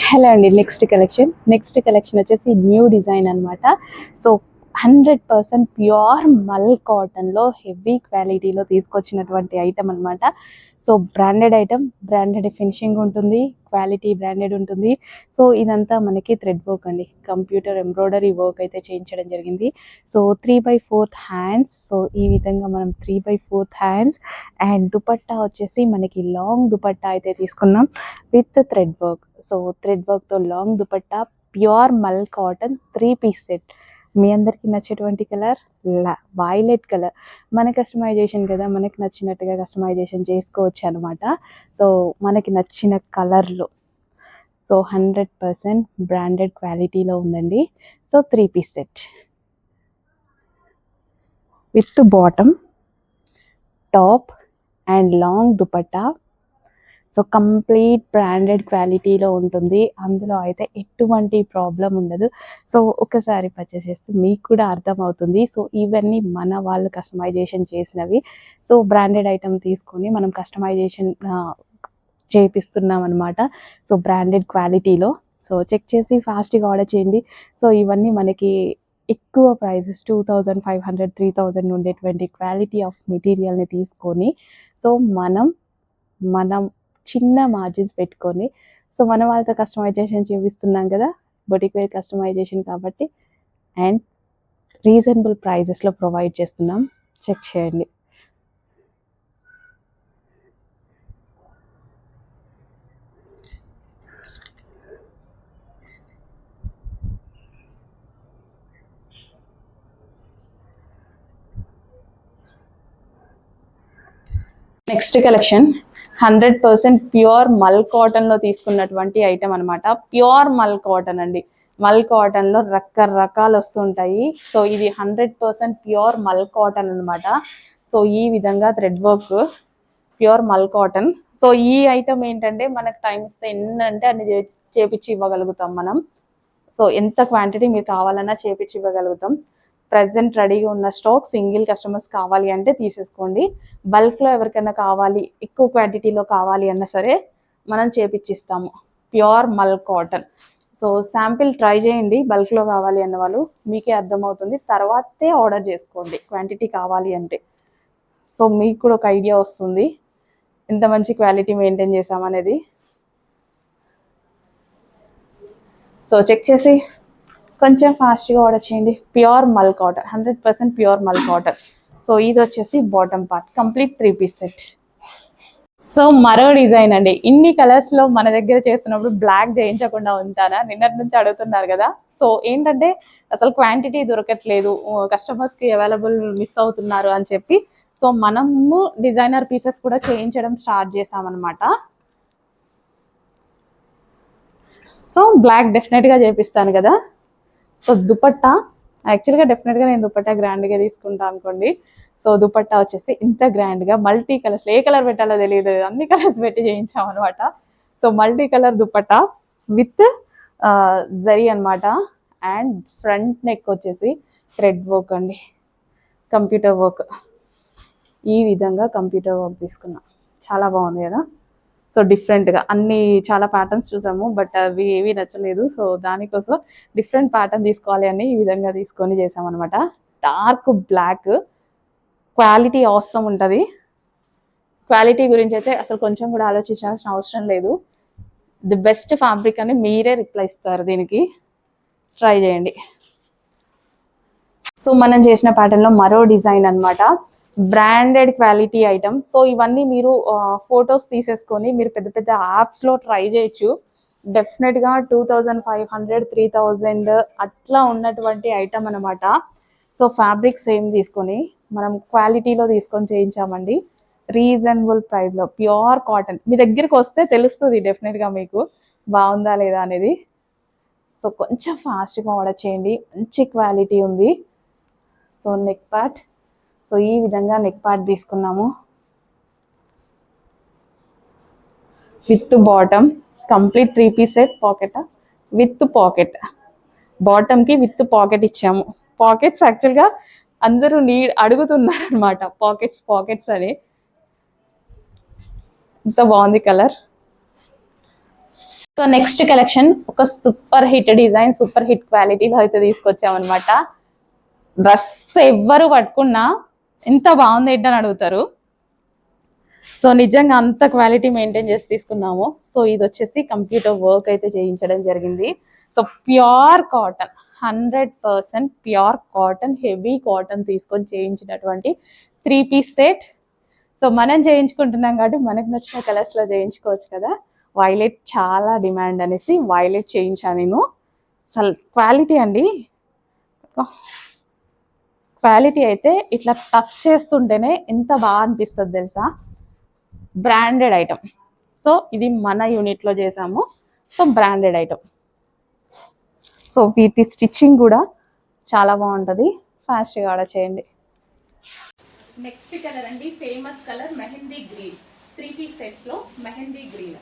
Hello అండి. Next collection వచ్చేసి new design అనమాట. సో 100% ప్యూర్ మల్ కాటన్లో హెవీ క్వాలిటీలో తీసుకొచ్చినటువంటి ఐటమ్ అనమాట. So branded item, branded finishing ఉంటుంది, క్వాలిటీ బ్రాండెడ్ ఉంటుంది. సో ఇదంతా మనకి థ్రెడ్ వర్క్ అండి, కంప్యూటర్ ఎంబ్రాయిడరీ వర్క్ అయితే చేయించడం జరిగింది. So 3/4 hands. సో ఈ విధంగా మనం 3/4 హ్యాండ్స్ అండ్ దుపట్టా వచ్చేసి మనకి లాంగ్ దుపట్టా అయితే తీసుకున్నాం with thread work. So thread వర్క్తో long dupatta, pure mul cotton 3 piece set. మీ అందరికీ నచ్చేటువంటి కలర్ వైలెట్ కలర్. మన కస్టమైజేషన్ కదా, మనకి నచ్చినట్టుగా కస్టమైజేషన్ చేసుకోవచ్చు అనమాట. సో మనకి నచ్చిన కలర్లో. సో 100% బ్రాండెడ్ క్వాలిటీలో ఉందండి. So 3 piece set with bottom, top and long dupatta. So complete branded క్వాలిటీలో ఉంటుంది. అందులో అయితే ఎటువంటి ప్రాబ్లం ఉండదు. సో ఒకసారి పర్చేస్ చేస్తే మీకు కూడా అర్థమవుతుంది. సో ఇవన్నీ మన వాళ్ళు కస్టమైజేషన్ చేసినవి. సో బ్రాండెడ్ ఐటమ్ తీసుకొని మనం కస్టమైజేషన్ చేపిస్తున్నాం అనమాట. సో బ్రాండెడ్ క్వాలిటీలో. సో చెక్ చేసి ఫాస్ట్గా ఆర్డర్ చేయండి. సో ఇవన్నీ మనకి ఎక్కువ ప్రైజెస్ 2500, 3000 ఉండేటువంటి క్వాలిటీ ఆఫ్ మెటీరియల్ని తీసుకొని సో మనం చిన్న మార్జిన్స్ పెట్టుకొని సో మన వాళ్ళతో కస్టమైజేషన్ చూపిస్తున్నాం కదా, బొటిక్ వేర్ కస్టమైజేషన్ కాబట్టి అండ్ రీజనబుల్ ప్రైజెస్లో ప్రొవైడ్ చేస్తున్నాం. చెక్ చేయండి. నెక్స్ట్ కలెక్షన్ 100% ప్యూర్ మల్ కాటన్లో తీసుకున్నటువంటి ఐటమ్ అనమాట. ప్యూర్ మల్ కాటన్ అండి. మల్ కాటన్లో రకరకాలు వస్తుంటాయి. సో ఇది 100% ప్యూర్ మల్ కాటన్ అనమాట. సో ఈ విధంగా thread work, pure mul cotton. So ఈ ఐటమ్ ఏంటంటే మనకు టైం ఇస్తే ఎన్నంటే అన్ని చేపించి ఇవ్వగలుగుతాం మనం. సో ఎంత క్వాంటిటీ మీరు కావాలన్నా చేపించి ఇవ్వగలుగుతాం. ప్రజెంట్ రెడీగా ఉన్న స్టాక్, సింగిల్ కస్టమర్స్ కావాలి అంటే తీసేసుకోండి. బల్క్లో ఎవరికైనా కావాలి, ఎక్కువ క్వాంటిటీలో కావాలి అన్నా సరే మనం చేపించిస్తాము. Pure mul cotton. So sample try చేయండి. బల్క్లో కావాలి అన్న వాళ్ళు మీకే అర్థమవుతుంది. తర్వాతే ఆర్డర్ చేసుకోండి క్వాంటిటీ కావాలి అంటే. సో మీకు కూడా ఒక ఐడియా వస్తుంది ఎంత మంచి క్వాలిటీ మెయింటైన్ చేసామనేది. సో చెక్ చేసి కొంచెం ఫాస్ట్గా ఆర్డర్ చేయండి. Pure mul cotton, 100% pure mul cotton. So ఇది వచ్చేసి bottom part, complete 3 piece set. So మరో డిజైన్ అండి. ఇన్ని కలర్స్లో మన దగ్గర చేస్తున్నప్పుడు బ్లాక్ చేయించకుండా ఉంటానా? నిన్నటి నుంచి అడుగుతున్నారు కదా. సో ఏంటంటే అసలు క్వాంటిటీ దొరకట్లేదు, కస్టమర్స్కి అవైలబుల్ మిస్ అవుతున్నారు అని చెప్పి సో మనము డిజైనర్ పీసెస్ కూడా చేయించడం స్టార్ట్ చేసామన్నమాట. సో బ్లాక్ డెఫినెట్గా చేపిస్తాను కదా. సో దుపట్టా యాక్చువల్గా డెఫినెట్గా నేను దుపట్టా గ్రాండ్గా తీసుకుంటాను అనుకోండి. సో దుపట్టా వచ్చేసి ఇంత గ్రాండ్గా మల్టీ కలర్స్, ఏ కలర్ పెట్టాలో తెలియదు, అన్ని కలర్స్ పెట్టి చేయించాం అనమాట. So multi colour dupatta with zari అనమాట. అండ్ ఫ్రంట్ నెక్ వచ్చేసి థ్రెడ్ వర్క్ అండి, కంప్యూటర్ వర్క్. ఈ విధంగా కంప్యూటర్ వర్క్ తీసుకున్నా. చాలా బాగుంది కదా. సో డిఫరెంట్గా అన్ని చాలా ప్యాటర్న్స్ చూసాము, బట్ అవి ఏవి నచ్చలేదు. సో దానికోసం డిఫరెంట్ ప్యాటర్న్ తీసుకోవాలి అని ఈ విధంగా తీసుకొని చేసామన్నమాట. డార్క్ బ్లాక్, క్వాలిటీ అవసరం ఉంటుంది. క్వాలిటీ గురించి అయితే అసలు కొంచెం కూడా ఆలోచించాల్సిన అవసరం లేదు. ది బెస్ట్ ఫ్యాబ్రిక్ అని మీరే రిప్లై ఇస్తారు. దీనికి ట్రై చేయండి. సో మనం చేసిన ప్యాటర్న్లో మరో డిజైన్ అనమాట. Branded quality item. సో ఇవన్నీ మీరు ఫొటోస్ తీసేసుకొని మీరు పెద్ద పెద్ద యాప్స్లో ట్రై చేయొచ్చు. డెఫినెట్గా 2500, 3000 అట్లా ఉన్నటువంటి ఐటమ్ అనమాట. సో ఫ్యాబ్రిక్ సేమ్ తీసుకొని మనం క్వాలిటీలో తీసుకొని చేయించామండి. రీజనబుల్ ప్రైస్లో ప్యూర్ కాటన్. మీ దగ్గరికి వస్తే తెలుస్తుంది డెఫినెట్గా మీకు బాగుందా లేదా అనేది. సో కొంచెం ఫాస్ట్గా ఆర్డర్ చేయండి. మంచి క్వాలిటీ ఉంది. సో నెక్ పార్ట్, సో ఈ విధంగా నెక్ పార్ట్ తీసుకున్నాము with bottom, complete 3 piece set. Pocket with pocket, బాటమ్కి విత్ పాకెట్ ఇచ్చాము. పాకెట్స్ యాక్చువల్గా అందరూ అడుగుతున్నారు అనమాట, పాకెట్స్ అని. ఇంత బాగుంది కలర్. సో నెక్స్ట్ కలెక్షన్ ఒక super hit design, super hit క్వాలిటీలో అయితే తీసుకొచ్చామన్నమాట. డ్రెస్ ఎవ్వరు పట్టుకున్నా ఎంత బాగుంది ఏంటని అడుగుతారు. సో నిజంగా అంత క్వాలిటీ మెయింటైన్ చేసి తీసుకున్నాము. సో ఇది వచ్చేసి కంప్యూటర్ వర్క్ అయితే చేయించడం జరిగింది. So pure cotton, 100% pure cotton, heavy cotton తీసుకొని చేయించినటువంటి 3 పీస్ సెట్. సో మనం చేయించుకుంటున్నాం కాబట్టి మనకు నచ్చిన కలర్స్లో చేయించుకోవచ్చు కదా. వైలెట్ చాలా డిమాండ్ అనేసి వైలెట్ చేయించాను నేను. అసలు క్వాలిటీ అండి, క్వాలిటీ అయితే ఇట్లా టచ్ చేస్తుంటేనే ఎంత బాగా అనిపిస్తుంది తెలుసా. Branded item. సో ఇది మన యూనిట్లో చేసాము. So branded item. సో వీటి స్టిచ్చింగ్ కూడా చాలా బాగుంటుంది. ఫాస్ట్గా ఆర్డర్ చేయండి. నెక్స్ట్ కలర్ అండి, famous colour mehndi green. 3 piece సెట్స్లో మెహందీ గ్రీన్.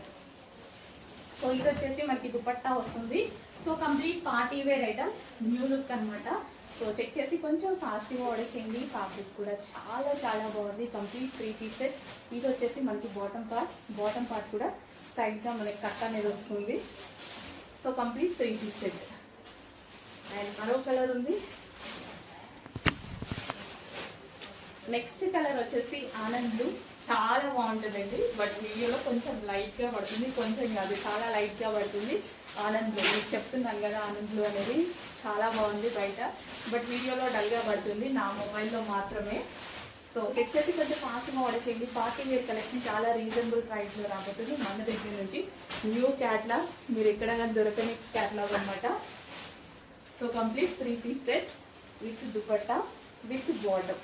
సో ఇది వచ్చేసి మనకి దుపట్టా వస్తుంది. So complete party wear item, new look అనమాట. సో చెక్ చేసి కొంచెం ఫాస్ట్గా ఆర్డర్ చేయండి. ఫ్యాబ్రిక్ కూడా చాలా చాలా బాగుంది. Complete 3 piece set. ఇది వచ్చేసి మనకి బాటమ్ పార్ట్ కూడా స్టైల్గా మనకి కట్ అనేది వస్తుంది. So complete 3 piece set. And మరో కలర్ ఉంది. నెక్స్ట్ కలర్ వచ్చేసి ఆనంద్ బ్లూ. చాలా బాగుంటుందండి, బట్ వీడియోలో కొంచెం లైట్గా పడుతుంది, కొంచెం కాదు చాలా లైట్గా పడుతుంది. ఆనంద్ బ్లూ మీకు చెప్తున్నాను కదా, ఆనంద్ బ్లూ అనేది చాలా బాగుంది బయట, బట్ వీడియోలో డల్గా పడుతుంది, నా మొబైల్లో మాత్రమే. సో వచ్చేసి కొంచెం ఫాస్ట్గా ఆర్డర్ చేయండి. పార్టీ వేర్ కలెక్షన్ చాలా రీజనబుల్ ప్రైస్లో రాబోతుంది మన దగ్గర నుంచి. న్యూ క్యాట్లాగ్, మీరు ఎక్కడైనా దొరకని క్యాట్లాగ్ అనమాట. So complete 3 piece set with dupatta with bottom.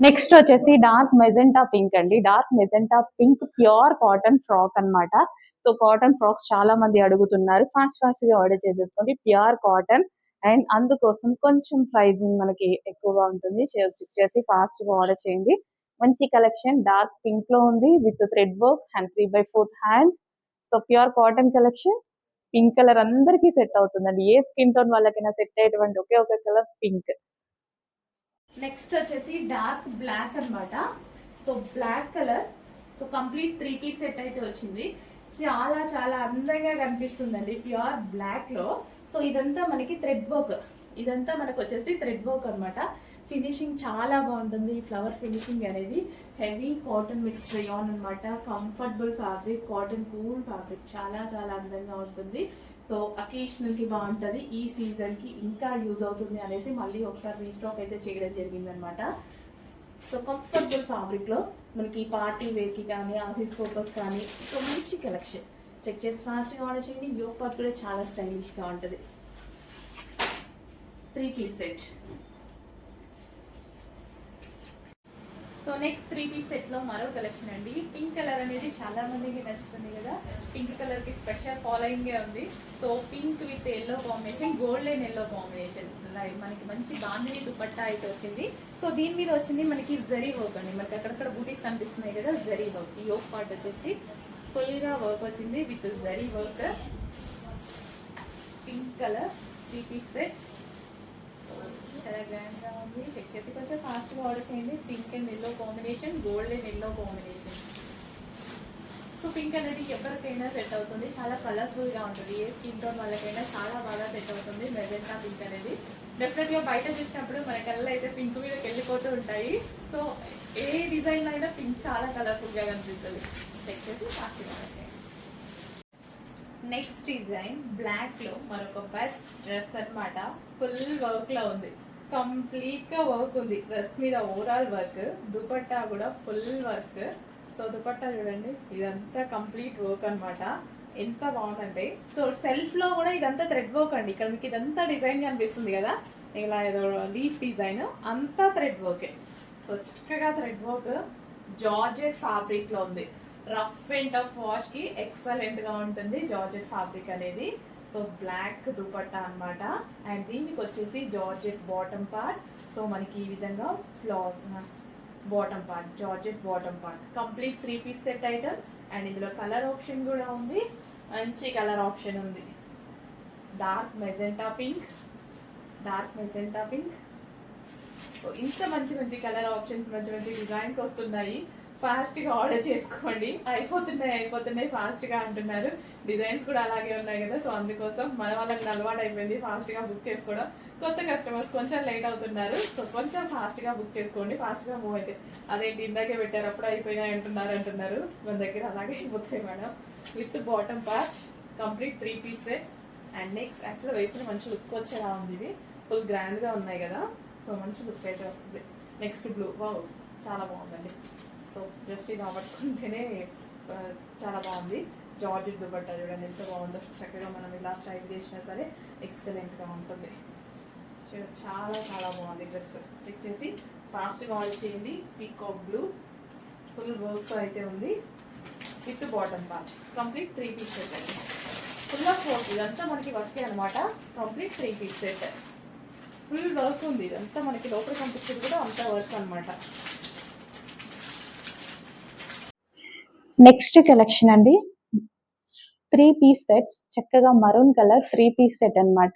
Next వచ్చేసి డార్క్ మెజెంటా పింక్ అండి. Dark magenta pink pure cotton frock అనమాట. సో కాటన్ ఫ్రాక్స్ చాలా మంది అడుగుతున్నారు, ఫాస్ట్ గా ఆర్డర్ చేసేసుకోండి. ప్యూర్ కాటన్ అండ్ అందుకోసం కొంచెం ప్రైజింగ్ మనకి ఎక్కువగా ఉంటుంది. చేసి ఫాస్ట్ గా ఆర్డర్ చేయండి. మంచి కలెక్షన్ డార్క్ పింక్ లో ఉంది with thread work and 3/4 hands. So pure cotton collection. Pink colour అందరికీ సెట్ అవుతుందండి. ఏ స్కిన్ టోన్ వాళ్ళకైనా సెట్ అయ్యేటువంటి ఒకే ఒక కలర్ పింక్. నెక్స్ట్ వచ్చేసి డార్క్ బ్లాక్ అనమాట. So black colour. So complete 3 piece set అయితే వచ్చింది. చాలా చాలా అందంగా కనిపిస్తుందండి ప్యూర్ బ్లాక్ లో. సో ఇదంతా మనకి థ్రెడ్ వర్క్, ఇదంతా మనకు వచ్చేసి థ్రెడ్ వర్క్ అనమాట. ఫినిషింగ్ చాలా బాగుంటుంది. ఫ్లవర్ ఫినిషింగ్ అనేది హెవీ కాటన్ మిక్స్ రేయాన్ అనమాట. Comfortable fabric, cotton cool fabric, చాలా చాలా అందంగా ఉంటుంది. సో అకేషనల్కి బాగుంటుంది, ఈ సీజన్కి ఇంకా యూజ్ అవుతుంది అనేసి మళ్ళీ ఒకసారి రీస్టాక్ అయితే చేయడం జరిగిందనమాట. సో కంఫర్టబుల్ ఫ్యాబ్రిక్లో మనకి పార్టీ వేర్కి కానీ ఆఫీస్ పర్పస్ కానీ సో మంచి కలెక్షన్. చెక్ చేసి ఫాస్ట్గా ఆర్డర్ చేయండి. యోగ్ పార్ట్ కూడా చాలా స్టైలిష్గా ఉంటుంది. 3 piece set. So next 3 piece సెట్లో మరో కలెక్షన్ అండి. పింక్ కలర్ అనేది చాలా మందికి నచ్చుతుంది కదా, పింక్ కలర్కి స్పెషల్ ఫాలోయింగే ఉంది. So pink with yellow combination, golden yellow combination, మనకి మంచి బాందిని దుపట్టా అయితే వచ్చింది. సో దీని మీద వచ్చింది మనకి జరీ వర్క్ అండి. మనకి అక్కడక్కడ బూటీస్ కనిపిస్తున్నాయి కదా, జరీ వర్క్. ఈ యోగ్ పార్ట్ వచ్చేసి ఫుల్గా వర్క్ వచ్చింది with zari work. Pink colour 3 piece set. చాలా గ్రాండ్గా ఉంది. చెక్ చేసి కొంచెం ఫాస్ట్గా ఆర్డర్ చేయండి. Pink and yellow combination, gold and yellow combination. So pink అనేది ఎవరికైనా సెట్ అవుతుంది, చాలా కలర్ఫుల్గా ఉంటుంది. ఏ స్కిన్ టోన్ వాళ్ళకైనా చాలా బాగా సెట్ అవుతుంది మెజెంటా పింక్ అనేది. డెఫినెట్గా బయట చూసినప్పుడు మన కళ్ళు అయితే పింక్ మీదకి వెళ్ళిపోతూ ఉంటాయి. సో ఏ డిజైన్ అయినా పింక్ చాలా కలర్ఫుల్గా కనిపిస్తుంది. చెక్ చేసి ఫాస్ట్గా ఆర్డర్ చేయండి. నెక్స్ట్ డిజైన్ బ్లాక్ లో మరొక బెస్ట్ డ్రెస్ అనమాట. ఫుల్ వర్క్ లో ఉంది, కంప్లీట్ గా వర్క్ ఉంది డ్రెస్ మీద, ఓవరాల్ వర్క్. దుపట్టా కూడా ఫుల్ వర్క్. సో దుపట్టా చూడండి, ఇదంతా కంప్లీట్ వర్క్ అనమాట. ఎంత బాగుందంటే, సో సెల్ఫ్ లో కూడా ఇదంతా థ్రెడ్ వర్క్ అండి. ఇక్కడ మీకు ఇదంతా డిజైన్ కనిపిస్తుంది కదా, ఇలా ఏదో లీఫ్ డిజైన్, అంతా థ్రెడ్ వర్కే. సో చక్కగా థ్రెడ్ వర్క్, జార్జెట్ ఫ్యాబ్రిక్ లో ఉంది. రఫ్ అండ్ టఫ్ వాష్ కి ఎక్సలెంట్ గా ఉంటుంది జార్జెట్ ఫ్యాబ్రిక్ అనేది. సో బ్లాక్ దుపట్టా అనమాట. అండ్ దీనికి వచ్చేసి జార్జెట్ బాటమ్ పార్ట్. సో మనకి ఈ విధంగా bottom part, georgette bottom part. Complete 3 piece set item. And ఇందులో కలర్ ఆప్షన్ కూడా ఉంది, మంచి కలర్ ఆప్షన్ ఉంది. Dark magenta pink, dark magenta pink. So ఇంత మంచి మంచి కలర్ ఆప్షన్స్, మంచి మంచి డిజైన్స్ వస్తున్నాయి. ఫాస్ట్గా ఆర్డర్ చేసుకోండి. అయిపోతున్నాయి ఫాస్ట్గా అంటున్నారు. డిజైన్స్ కూడా అలాగే ఉన్నాయి కదా, సో అందుకోసం మన వాళ్ళకి అలవాటు అయిపోయింది ఫాస్ట్గా బుక్ చేసుకోవడం. కొత్త కస్టమర్స్ కొంచెం లేట్ అవుతున్నారు, సో కొంచెం ఫాస్ట్గా బుక్ చేసుకోండి, ఫాస్ట్గా మూవ్ అయితే. అదేంటి ఇందాకే పెట్టారు అప్పుడు అయిపోయినాయి అంటున్నారు మన దగ్గర అలాగే అయిపోతాయి madam. With bottom part complete 3 piece set. And next యాక్చువల్గా వేసిన మంచి లుక్ వచ్చేలా ఉంది. ఇది ఫుల్ గ్రాండ్గా ఉన్నాయి కదా, సో మంచి లుక్ అయితే వస్తుంది. నెక్స్ట్ బ్లూ, వావ్ చాలా బాగుందండి. సో జస్ట్ ఇది పట్టుకుంటేనే చాలా బాగుంది. జార్జెట్ దుపట్టా చూడండి ఎంత బాగుందో, చక్కగా మనం ఇలా స్టైల్ చేసినా సరే ఎక్సలెంట్గా ఉంటుంది. చాలా చాలా బాగుంది డ్రెస్. చెక్ చేసి ఫాస్ట్గా ఆర్డర్ చేయండి. పీకాక్ బ్లూ ఫుల్ వర్క్ అయితే ఉంది with bottom part complete 3 piece set అండి. ఫుల్ ఆఫ్ వర్క్, ఇదంతా మనకి వర్క్ అనమాట. Complete 3 piece set, full work ఉంది. ఇదంతా మనకి లోపల కనిపించేది కూడా అంతా వర్క్ అనమాట. నెక్స్ట్ కలెక్షన్ అండి, 3 పీస్ సెట్స్. చక్కగా మరూన్ కలర్ 3 పీస్ సెట్ అనమాట.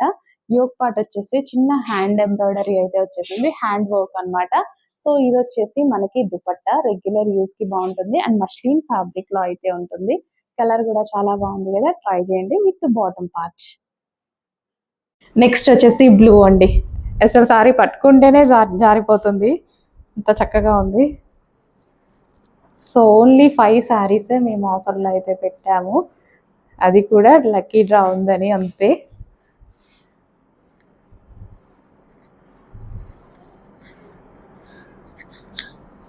యోక్ పార్ట్ వచ్చేసి చిన్న హ్యాండ్ ఎంబ్రాయిడరీ అయితే వచ్చేసింది, హ్యాండ్ వర్క్ అనమాట. సో ఇది వచ్చేసి మనకి దుపట్టా, రెగ్యులర్ యూస్ కి బాగుంటుంది అండ్ మష్లిన్ ఫ్యాబ్రిక్ లో అయితే ఉంటుంది. కలర్ కూడా చాలా బాగుంది కదా, ట్రై చేయండి విత్ బాటమ్ పార్ట్. నెక్స్ట్ వచ్చేసి బ్లూ అండి. అసలు సారీ పట్టుకుంటేనే జారిపోతుంది, అంత చక్కగా ఉంది. సో ఓన్లీ 5 శారీసే మేము ఆఫర్లో అయితే పెట్టాము, అది కూడా లక్కీ డ్రా ఉందని అంతే.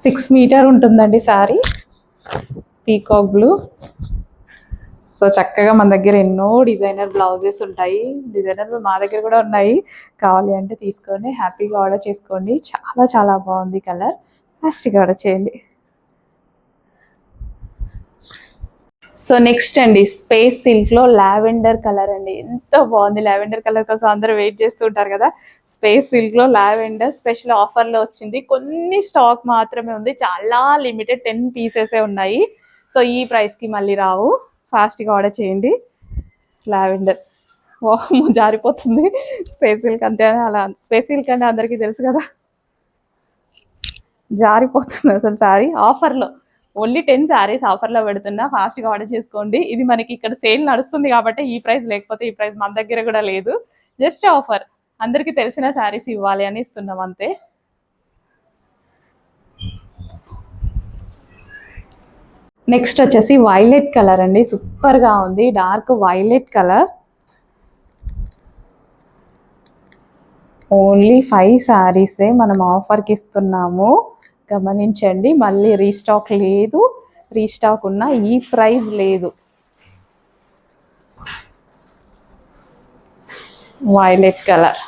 సిక్స్ మీటర్ ఉంటుందండి శారీ, పీకాక్ బ్లూ. సో చక్కగా మన దగ్గర ఎన్నో డిజైనర్ బ్లౌజెస్ ఉంటాయి, డిజైనర్ మా దగ్గర కూడా ఉన్నాయి. కావాలి అంటే తీసుకొని హ్యాపీగా ఆర్డర్ చేసుకోండి. చాలా చాలా బాగుంది కలర్, ఫాస్ట్గా ఆర్డర్ చేయండి. సో నెక్స్ట్ అండి, స్పేస్ సిల్క్ లో లావెండర్ కలర్ అండి. ఎంత బాగుంది, లావెండర్ కలర్ కోసం అందరూ వెయిట్ చేస్తూ ఉంటారు కదా. స్పేస్ సిల్క్ లో లావెండర్ స్పెషల్ ఆఫర్ లో వచ్చింది. కొన్ని స్టాక్ మాత్రమే ఉంది, చాలా లిమిటెడ్ 10 పీసెసే ఉన్నాయి. సో ఈ ప్రైస్ కి మళ్ళీ రావు, ఫాస్ట్ గా ఆర్డర్ చేయండి. లావెండర్ జారిపోతుంది. స్పేస్ సిల్క్ అంటే అలా, స్పేస్ సిల్క్ అంటే అందరికీ తెలుసు కదా, జారిపోతుంది అసలు. సారీ ఆఫర్లో ఓన్లీ 10 శారీస్ ఆఫర్లో పెడుతున్నా, ఫాస్ట్గా ఆర్డర్ చేసుకోండి. ఇది మనకి ఇక్కడ సేల్ నడుస్తుంది కాబట్టి ఈ ప్రైస్, లేకపోతే ఈ ప్రైస్ మన దగ్గర కూడా లేదు. జస్ట్ ఆఫర్, అందరికీ తెలిసిన శారీస్ ఇవ్వాలి అని ఇస్తున్నాం అంతే. నెక్స్ట్ వచ్చేసి వైలెట్ కలర్ అండి, సూపర్గా ఉంది. డార్క్ వైలెట్ కలర్, ఓన్లీ 5 శారీసే మనం ఆఫర్కి ఇస్తున్నాము, గమనించండి. మళ్ళీ రీస్టాక్ లేదు, రీస్టాక్ ఉన్న ఈ ప్రైస్ లేదు. వైలెట్ కలర్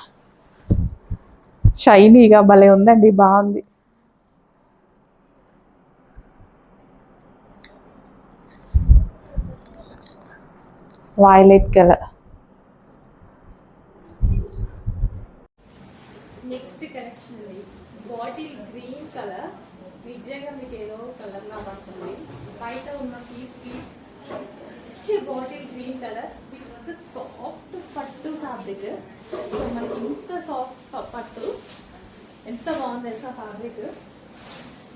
షైనీగా భలే ఉందండి, బాగుంది. Violet colour. Next collection bottle green colour. నిజంగా మీకు ఏదో కలర్ లా పడుతుంది, బయట ఉన్న పీస్కి bottle green colour with soft పట్టు ఫ్యాబ్రిక్. సో మనకి ఇంత సాఫ్ట్ పట్టు ఎంత బాగుంది తెలుసా ఫ్యాబ్రిక్.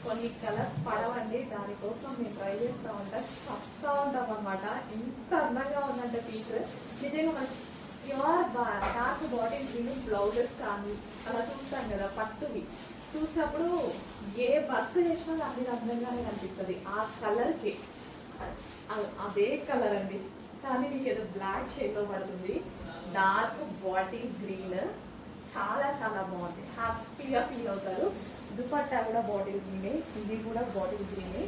కొన్ని కలర్స్ పడవండి, దానికోసం మేము ట్రై చేస్తూ ఉంటాం, చెప్తా ఉంటాం అనమాట. ఎంత అందంగా ఉందంటే పీస్. నిజంగా మనకి pure dark bottle green blouses కానీ అలా చూస్తాం కదా పట్టువి, చూసినప్పుడు ఏ వర్క్ చేసినా నాకు ఇది అందంగానే కనిపిస్తుంది. ఆ కలర్కి అదే కలర్ అండి, కానీ మీకు ఏదో బ్లాక్ షేడ్లో పడుతుంది. డార్క్ బాటిల్ గ్రీన్ చాలా చాలా బాగుంది, హ్యాపీగా ఫీల్ అవుతారు. దుపట్టా కూడా బాటిల్ గ్రీనే, ఇది కూడా బాటిల్ గ్రీనే.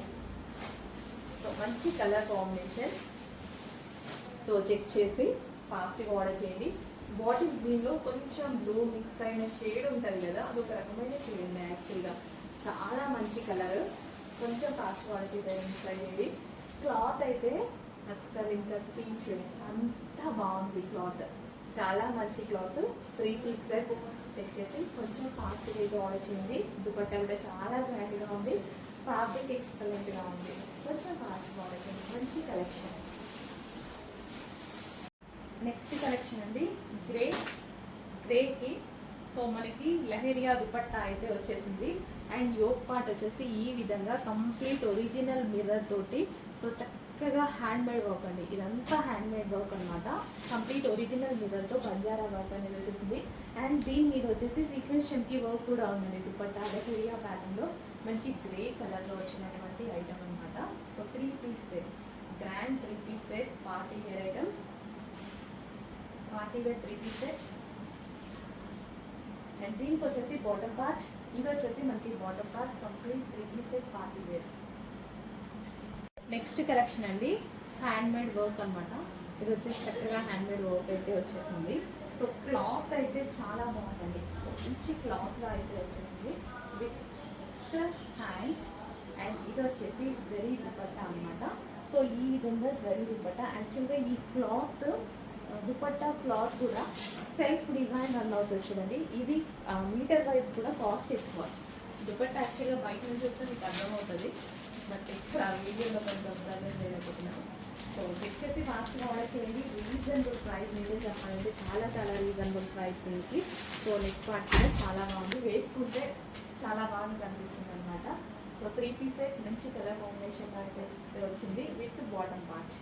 సో మంచి కలర్ కాంబినేషన్. సో చెక్ చేసి ఫాస్ట్గా ఆర్డర్ చేయండి. బాటిల్ గ్రీన్లో కొంచెం బ్లూ మిక్స్ అయిన షేడ్ ఉంటుంది కదా, అదొక రకమైన షేడ్ ఉంది యాక్చువల్గా, చాలా మంచి కలర్. కొంచెం ఫాస్ట్గా ఆర్డర్ చేయండి. క్లాత్ అయితే అస్సలు ఇంకా స్పీచ్లెస్, అంత బాగుంది క్లాత్, చాలా మంచి క్లాత్. 3 piece set. చెక్ చేసి కొంచెం ఫాస్ట్గా అయితే ఆర్డర్ చేయండి. దుపట్టా కూడా చాలా గ్రాండ్గా ఉంది, ఫ్యాబ్రిక్ ఎక్సలెంట్గా ఉంది. కొంచెం ఫాస్ట్గా ఆర్డర్ చేయండి. మంచి కలెక్షన్. నెక్స్ట్ కలెక్షన్ అండి, గ్రేకి. సో మనకి లెహరియా దుపట్టా అయితే వచ్చేసింది. అండ్ యోక్ పార్ట్ వచ్చేసి ఈ విధంగా కంప్లీట్ ఒరిజినల్ మిర్రర్ తోటి, సో చక్కగా హ్యాండ్ మేడ్ వర్క్ అండి. ఇదంతా హ్యాండ్ మేడ్ వర్క్ అనమాట. కంప్లీట్ ఒరిజినల్ మిర్రర్తో బంజారా వర్క్ అనేది వచ్చేసింది. అండ్ దీని మీద వచ్చేసి సీక్వెన్షన్కి వర్క్ కూడా ఉందండి. దుపట్టా అడకేరియా ప్యాటర్న్లో మంచి గ్రే కలర్లో వచ్చినటువంటి ఐటమ్ అనమాట. So 3 piece set, grand 3 piece set, party wear item, party wear 3 piece set. And దీనికి వచ్చేసి బాటమ్ పార్ట్, ఇది వచ్చేసి మనకి bottom part, complete 3 piece set party wear. Next collection అండి హ్యాండ్ మేడ్ వర్క్ అనమాట. ఇది వచ్చేసి చక్కగా హ్యాండ్ మేడ్ వర్క్ అయితే వచ్చేసింది. సో క్లాత్ అయితే చాలా బాగుందండి. సో మంచి క్లాత్లో అయితే వచ్చేసింది విత్ హ్యాండ్స్. అండ్ ఇది వచ్చేసి జరీ దుపట్టా అనమాట. సో ఈ విధంగా జరీ దుపట్టా. యాక్చువల్గా ఈ క్లాత్ దుపట్టా క్లాత్ కూడా సెల్ఫ్ డిజైన్ రన్ అవుతుంది చూడండి. ఇది మీటర్ వైజ్ కూడా కాస్ట్ ఎక్కువ. దుపట్టా యాక్చువల్గా బయట నుంచి వస్తే మీకు అర్థమవుతుంది, బట్ ఇక్కడ వీడియోలో కొంచెం ప్రజెంట్ చేయలేకపోతున్నాను. సో వచ్చేసి ఫాస్ట్గా ఆర్డర్ చేయండి. రీజనబుల్ ప్రైస్ మీదే చెప్పాలంటే చాలా చాలా రీజనబుల్ ప్రైస్ దీనికి. సో నెక్స్ట్ పార్ట్ కూడా చాలా బాగుంది, వేసుకుంటే చాలా బాగుంది కనిపిస్తుంది అనమాట. సో 3 పీస్ సెట్ మంచి కలర్ కాంబినేషన్ అయితే వచ్చింది విత్ బాటమ్ పార్ట్.